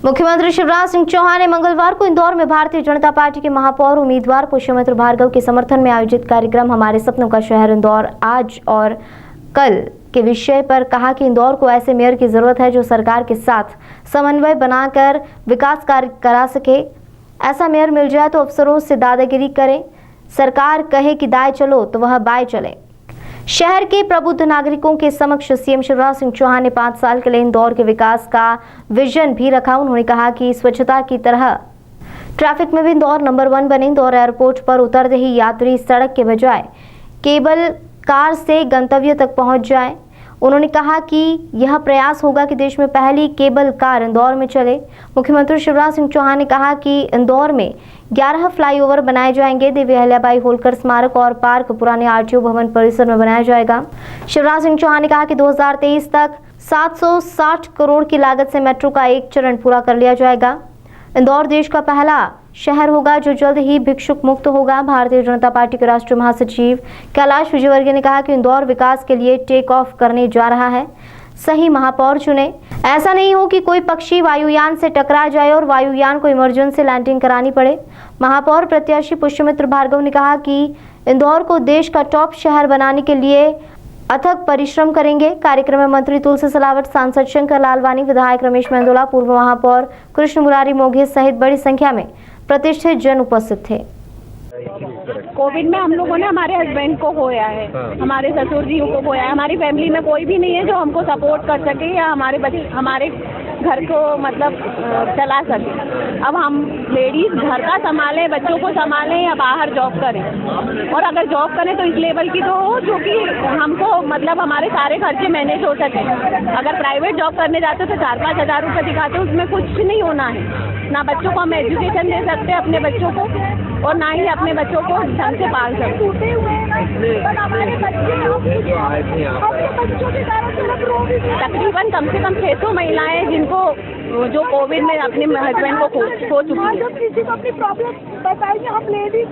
मुख्यमंत्री शिवराज सिंह चौहान ने मंगलवार को इंदौर में भारतीय जनता पार्टी के महापौर उम्मीदवार पुष्यमित्र भार्गव के समर्थन में आयोजित कार्यक्रम हमारे सपनों का शहर इंदौर आज और कल के विषय पर कहा कि इंदौर को ऐसे मेयर की जरूरत है जो सरकार के साथ समन्वय बनाकर विकास कार्य करा सके। ऐसा मेयर मिल जाए तो अफसरों से दादागिरी करें, सरकार कहे कि दाएं चलो तो वह बाएं चले। शहर के प्रबुद्ध नागरिकों के समक्ष सीएम शिवराज सिंह चौहान ने 5 साल के लिए इंदौर के विकास का विजन भी रखा। उन्होंने कहा कि स्वच्छता की तरह ट्रैफिक में भी इंदौर नंबर 1 बने। इंदौर एयरपोर्ट पर उतरते ही यात्री सड़क के बजाय केबल कार से गंतव्य तक पहुंच जाए। उन्होंने कहा कि यह प्रयास होगा कि देश में पहली केबल कार इंदौर में चले। मुख्यमंत्री शिवराज सिंह चौहान ने कहा कि इंदौर में 11 फ्लाईओवर बनाए जाएंगे। देवी अहिल्याबाई होलकर स्मारक और पार्क पुराने आरटीओ भवन परिसर में बनाया जाएगा। शिवराज सिंह चौहान ने कहा कि 2023 तक 760 करोड़ की लागत से मेट्रो का एक चरण पूरा कर लिया जाएगा। इंदौर देश का पहला शहर होगा जो जल्द ही भिक्षुक मुक्त होगा। भारतीय जनता पार्टी के राष्ट्रीय महासचिव कैलाश विजयवर्गीय ने कहा कि इंदौर विकास के लिए टेक ऑफ करने जा रहा है। सही महापौर चुने। ऐसा नहीं हो कि कोई पक्षी वायुयान से टकरा जाए और वायुयान को इमरजेंसी लैंडिंग करानी पड़े। महापौर प्रत्याशी पुष्यमित्र भार्गव ने कहा कि इंदौर को देश का टॉप शहर बनाने के लिए अथक परिश्रम करेंगे। कार्यक्रम में मंत्री तुलसी सिलावट, सांसद शंकर लालवानी, विधायक रमेश मेंदोला, पूर्व महापौर कृष्ण मुरारी मोघे सहित बड़ी संख्या में प्रतिष्ठित जन उपस्थित थे। कोविड में हम लोगों ने हमारे हस्बैंड को खोया है, हमारे ससुर जी को खोया है। हमारी फैमिली में कोई भी नहीं है जो हमको सपोर्ट कर सके या हमारे घर को मतलब चला सके। अब हम लेडीज घर का संभालें, बच्चों को संभालें या बाहर जॉब करें, और अगर जॉब करें तो इस लेवल की तो हो जो कि हमको मतलब हमारे सारे खर्चे मैनेज हो सके। अगर प्राइवेट जॉब करने जाते तो 4-5 हज़ार रुपये दिखाते, उसमें कुछ नहीं होना है। ना बच्चों को हम एजुकेशन दे सकते हैं अपने बच्चों को, और ना ही अपने बच्चों को ढंग से पाल सकते। तकरीबन कम से कम 600 महिलाएं जिनको जो कोविड में अपने हस्बैंड को खो चुकी है। जब किसी को अपनी प्रॉब्लम बताएंगे हम लेडीज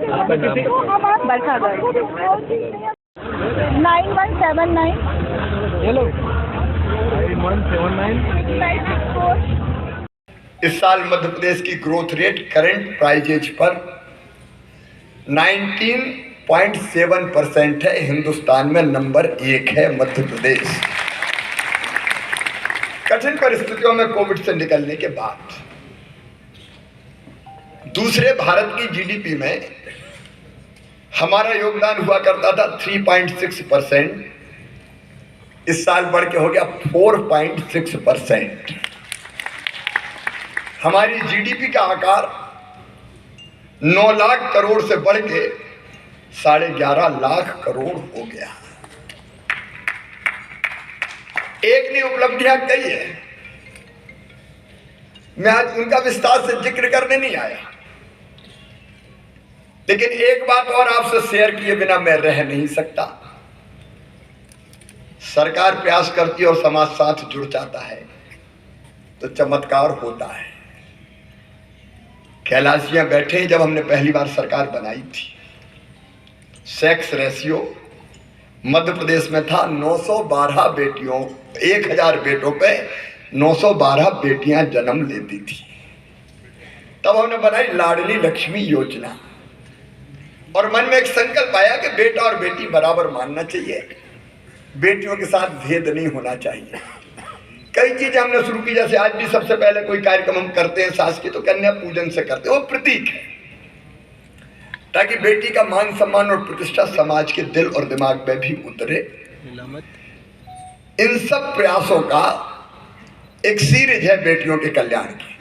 बरखा 9179 हेलो 9179। इस साल मध्य प्रदेश की ग्रोथ रेट करंट प्राइजेज पर 19.7% है। हिंदुस्तान में नंबर 1 है मध्य प्रदेश। कठिन परिस्थितियों में कोविड से निकलने के बाद दूसरे भारत की जीडीपी में हमारा योगदान हुआ करता था 3.6%, इस साल बढ़ के हो गया 4.6%। हमारी जीडीपी का आकार 9 लाख करोड़ से बढ़ के 11.5 लाख करोड़ हो गया। एक नहीं, उपलब्धियां कई है। मैं आज उनका विस्तार से जिक्र करने नहीं आया, लेकिन एक बात और आपसे शेयर किए बिना मैं रह नहीं सकता। सरकार प्रयास करती है और समाज साथ जुड़ जाता है तो चमत्कार होता है। कैलाशियां बैठे हैं, जब हमने पहली बार सरकार बनाई थी, सेक्स रेशियो मध्य प्रदेश में था 912 बेटियों, 1000 बेटों पे 912 बेटियां जन्म लेती थी। तब हमने बनाई लाडली लक्ष्मी योजना, और मन में एक संकल्प आया कि बेटा और बेटी बराबर मानना चाहिए, बेटियों के साथ भेद नहीं होना चाहिए। कई चीजें हमने शुरू की, जैसे आज भी सबसे पहले कोई कार्यक्रम हम करते हैं सास की तो कन्या पूजन से करते हैं, वो प्रतीक है ताकि बेटी का मान सम्मान और प्रतिष्ठा समाज के दिल और दिमाग में भी उतरे। इन सब प्रयासों का एक सीरीज है बेटियों के कल्याण की।